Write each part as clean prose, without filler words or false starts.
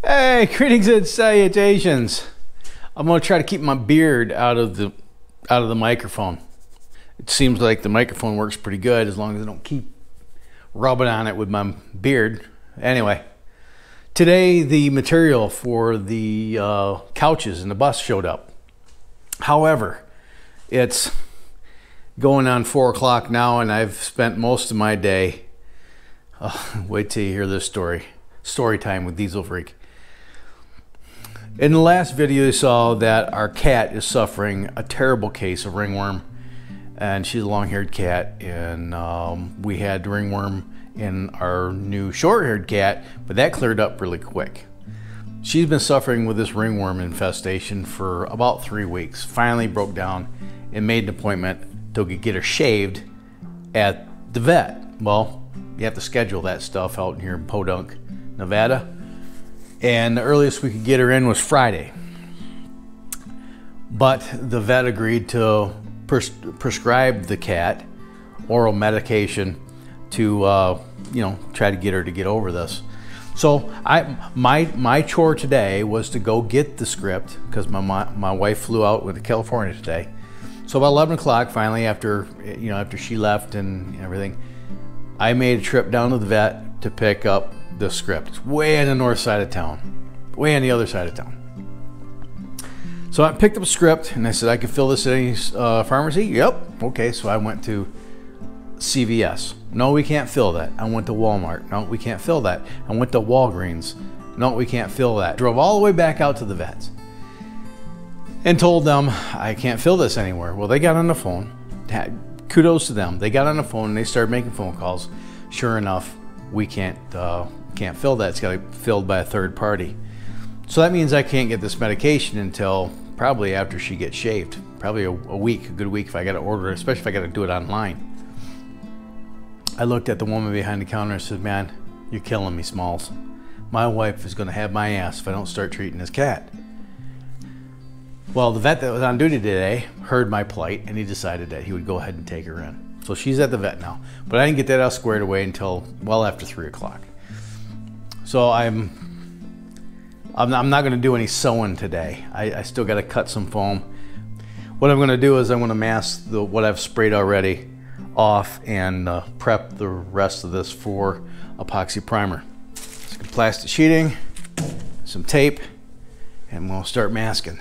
Hey, greetings and salutations. I'm gonna try to keep my beard out of the microphone. It seems like the microphone works pretty good as long as I don't keep rubbing on it with my beard. Anyway, today the material for the couches in the bus showed up. However, it's going on 4 o'clock now and I've spent most of my day, wait till you hear this story time with Diesel Freak. In the last video you saw that our cat is suffering a terrible case of ringworm, and she's a long-haired cat, and we had ringworm in our new short-haired cat, but that cleared up really quick. She's been suffering with this ringworm infestation for about 3 weeks. Finally broke down and made an appointment to get her shaved at the vet. Well, you have to schedule that stuff out here in Podunk, Nevada. And the earliest we could get her in was Friday. But the vet agreed to prescribe the cat oral medication to, try to get her to get over this. So my chore today was to go get the script because my wife flew out with California today. So about 11 o'clock, finally, after she left and everything, I made a trip down to the vet to pick up the script. It's way on the north side of town, way on the other side of town. So I picked up a script and I said, I can fill this at any pharmacy? Yep. Okay, so I went to CVS. No, we can't fill that. I went to Walmart. No, we can't fill that. I went to Walgreens. No, we can't fill that. Drove all the way back out to the vets and told them I can't fill this anywhere. Well, they got on the phone. Kudos to them. They got on the phone and they started making phone calls. Sure enough, we can't fill that. It's got to be filled by a third party. So that means I can't get this medication until probably after she gets shaved. Probably a week, a good week if I got to order it, especially if I got to do it online. I looked at the woman behind the counter and said, man, you're killing me, Smalls. My wife is going to have my ass if I don't start treating this cat. Well, the vet that was on duty today heard my plight and he decided that he would go ahead and take her in. So she's at the vet now, but I didn't get that all squared away until well after 3 o'clock. So I'm not going to do any sewing today. I still got to cut some foam. What I'm going to do is I'm going to mask what I've sprayed already off and prep the rest of this for epoxy primer. Some plastic sheeting, some tape, and we'll start masking.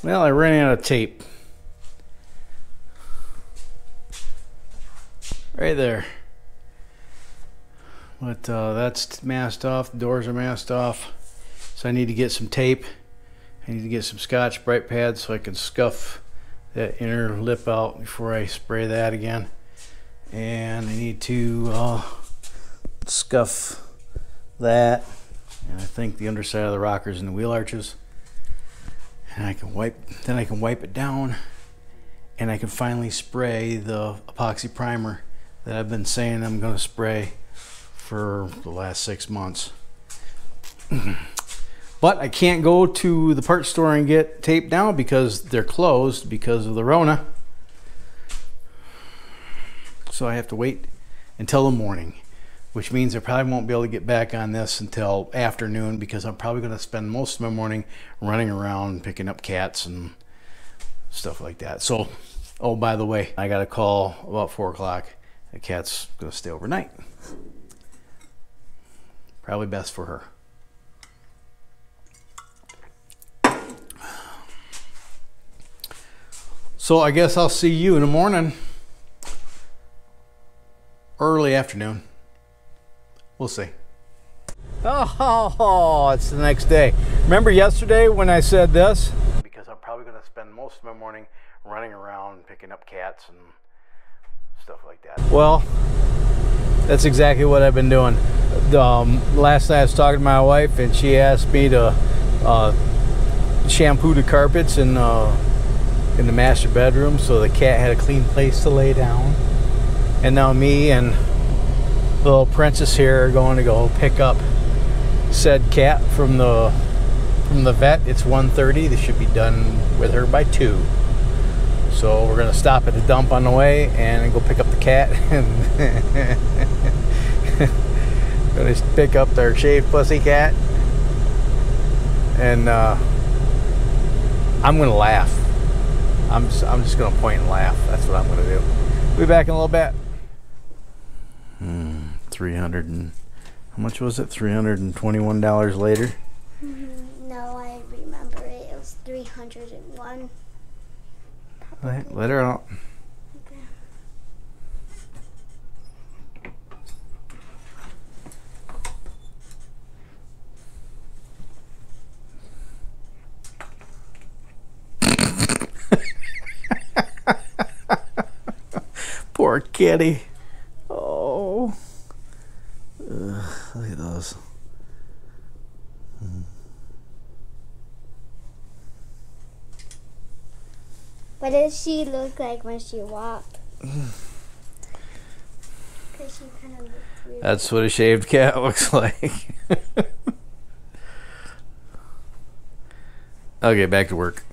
Well, I ran out of tape. Right there. But that's masked off. The doors are masked off. So I need to get some tape. I need to get some Scotch Brite pads so I can scuff that inner lip out before I spray that again. And I need to scuff that, and I think the underside of the rockers and the wheel arches. And I can wipe it down, and I can finally spray the epoxy primer that I've been saying I'm going to spray for the last 6 months. But I can't go to the parts store and get tape now because they're closed because of the Rona. So I have to wait until the morning, which means I probably won't be able to get back on this until afternoon, because I'm probably going to spend most of my morning running around picking up cats and stuff like that. So, oh, by the way, I got a call about 4 o'clock. The cat's going to stay overnight. Probably best for her. So I guess I'll see you in the morning. Early afternoon. We'll see. Oh, it's the next day. Remember yesterday when I said this? Because I'm probably going to spend most of my morning running around picking up cats and stuff like that. Well, that's exactly what I've been doing. Last night I was talking to my wife, and she asked me to shampoo the carpets in the master bedroom so the cat had a clean place to lay down. And now me and little Princess here are going to go pick up said cat from the vet. It's 1:30. They should be done with her by 2. So we're gonna stop at the dump on the way and go pick up the cat and gonna pick up their shaved pussy cat. And I'm gonna laugh. I'm just gonna point and laugh. That's what I'm gonna do. We'll be back in a little bit. 300 and how much was it? $321 later. No, I remember it. It was 301. Let her out. Okay. Poor kitty. Oh. Look at those. What does she look like when she walked? Because she kind of looks weird. That's what a shaved cat looks like. Okay, back to work.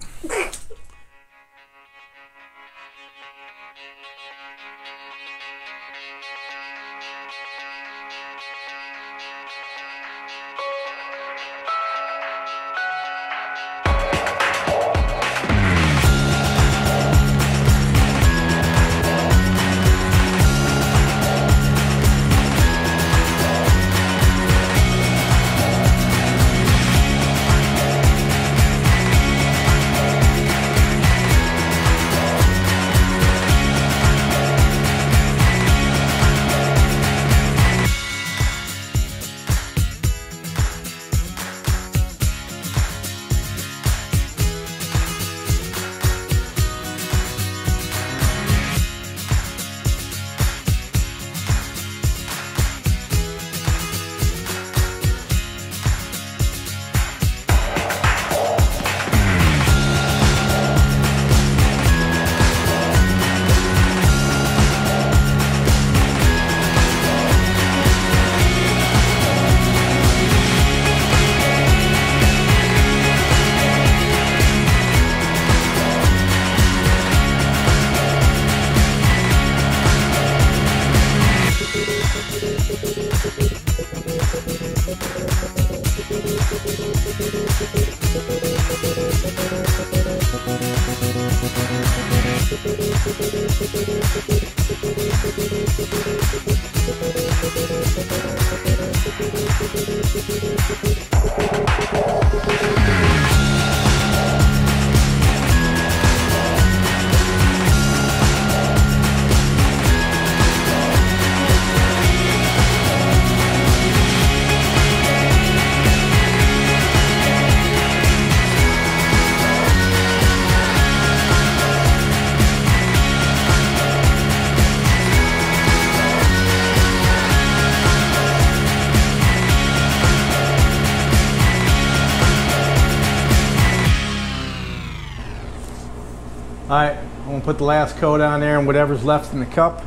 Alright, I'm going to put the last coat on there, and whatever's left in the cup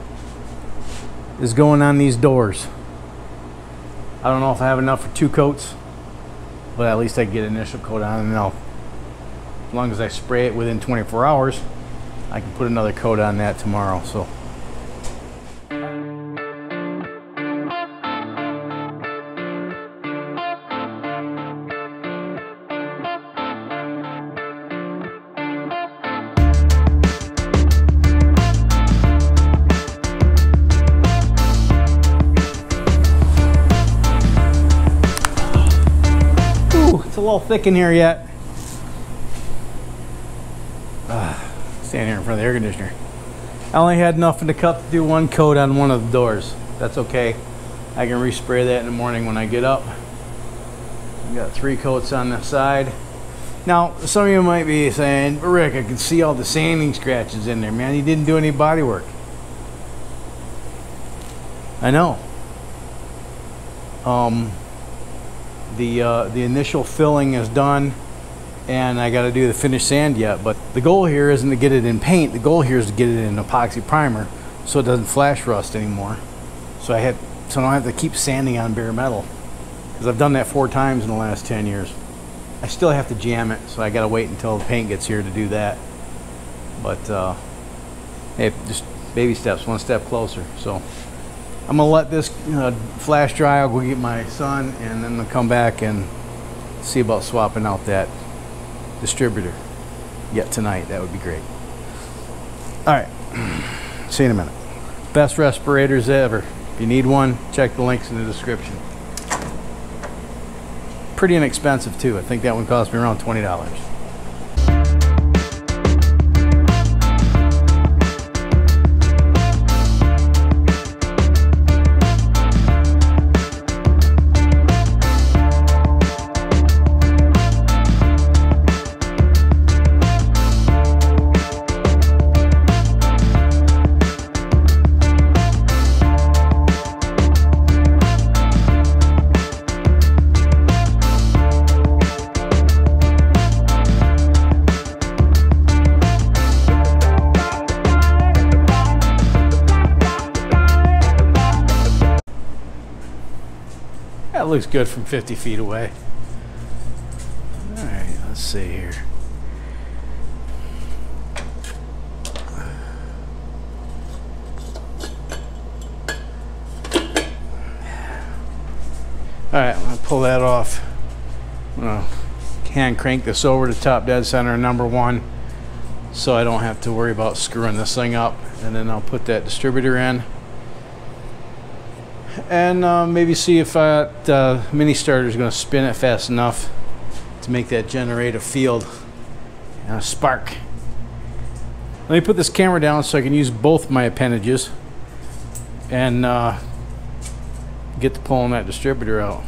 is going on these doors. I don't know if I have enough for 2 coats, but at least I can get an initial coat on, and as long as I spray it within 24 hours, I can put another coat on that tomorrow. So it's a little thick in here yet. Stand here in front of the air conditioner. I only had enough in the cup to do 1 coat on one of the doors. That's okay. I can respray that in the morning when I get up. I've got 3 coats on the side. Now, some of you might be saying, Rick, I can see all the sanding scratches in there, man. You didn't do any body work. I know. The initial filling is done, and I got to do the finished sand yet, but the goal here isn't to get it in paint. The goal here is to get it in epoxy primer so it doesn't flash rust anymore. So I don't have to keep sanding on bare metal, because I've done that 4 times in the last 10 years. I still have to jam it, so I got to wait until the paint gets here to do that. But hey, just baby steps, 1 step closer. So I'm gonna let this flash dry. I'll go get my son, and then I'll come back and see about swapping out that distributor yet tonight. That would be great. All right, see you in a minute. Best respirators ever. If you need one, check the links in the description. Pretty inexpensive too. I think that one cost me around $20. That looks good from 50 feet away. All right, let's see here. All right, I'm gonna pull that off. I'm gonna hand crank this over to top dead center number 1, so I don't have to worry about screwing this thing up. And then I'll put that distributor in, and maybe see if that mini starter is going to spin it fast enough to make that generate a field and a spark. Let me put this camera down so I can use both my appendages and get to pulling that distributor out.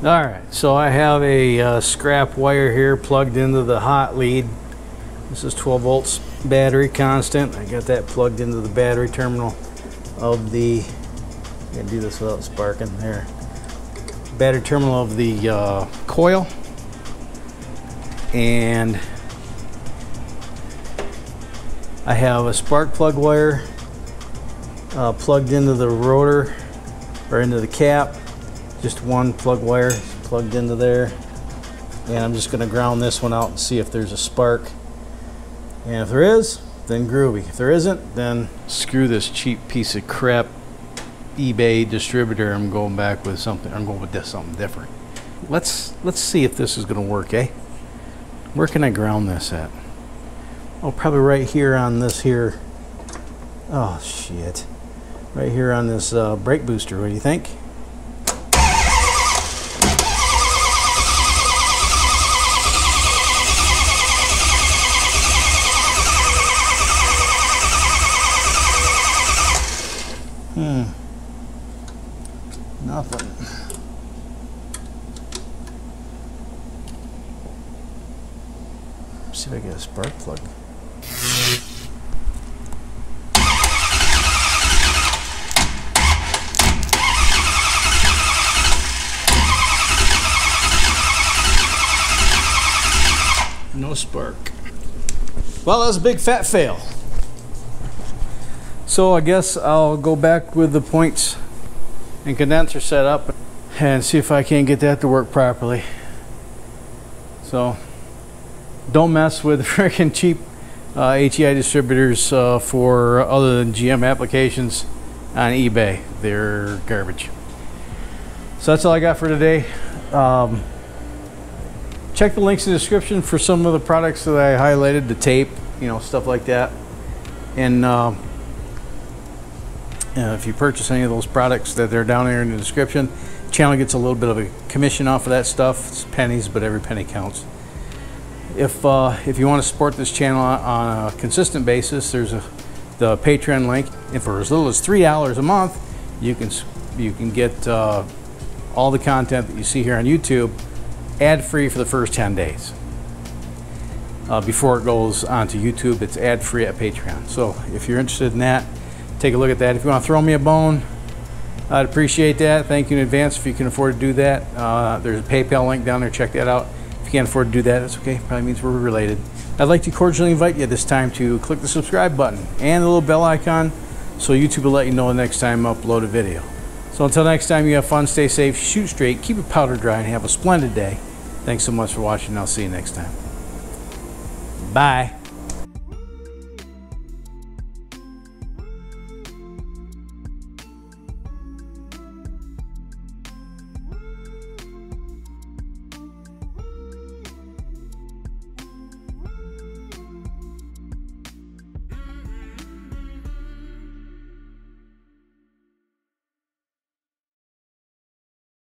All right, so I have a scrap wire here plugged into the hot lead. This is 12 volts battery constant. I got that plugged into the battery terminal of the, I can do this without sparking there. Battery terminal of the coil. And I have a spark plug wire plugged into the rotor, or into the cap. Just one plug wire plugged into there. And I'm just going to ground this one out and see if there's a spark. And if there is, then groovy. If there isn't, then screw this cheap piece of crap eBay distributor. I'm going back with something. I'm going with this, something different. Let's see if this is going to work, eh? Where can I ground this at? Oh, probably right here on this here. Oh shit! Right here on this brake booster. What do you think? Nothing. See if I get a spark plug. No spark. Well, that was a big fat fail. So I guess I'll go back with the points and condenser set up and see if I can get that to work properly. So don't mess with freaking cheap HEI distributors for other than GM applications on eBay. They're garbage. So that's all I got for today. Check the links in the description for some of the products that I highlighted, the tape, you know, stuff like that. And if you purchase any of those products that are down there in the description, the channel gets a little bit of a commission off of that stuff. It's pennies, but every penny counts. If you want to support this channel on a consistent basis, there's the Patreon link. And for as little as $3 a month, you can get all the content that you see here on YouTube ad-free for the first 10 days. Before it goes onto YouTube, it's ad-free at Patreon. So if you're interested in that, take a look at that. If you want to throw me a bone, I'd appreciate that. Thank you in advance if you can afford to do that. There's a PayPal link down there. Check that out. If you can't afford to do that, that's okay. Probably means we're related. I'd like to cordially invite you this time to click the subscribe button and the little bell icon so YouTube will let you know the next time I upload a video. So until next time, you have fun, stay safe, shoot straight, keep your powder dry, and have a splendid day. Thanks so much for watching. I'll see you next time. Bye.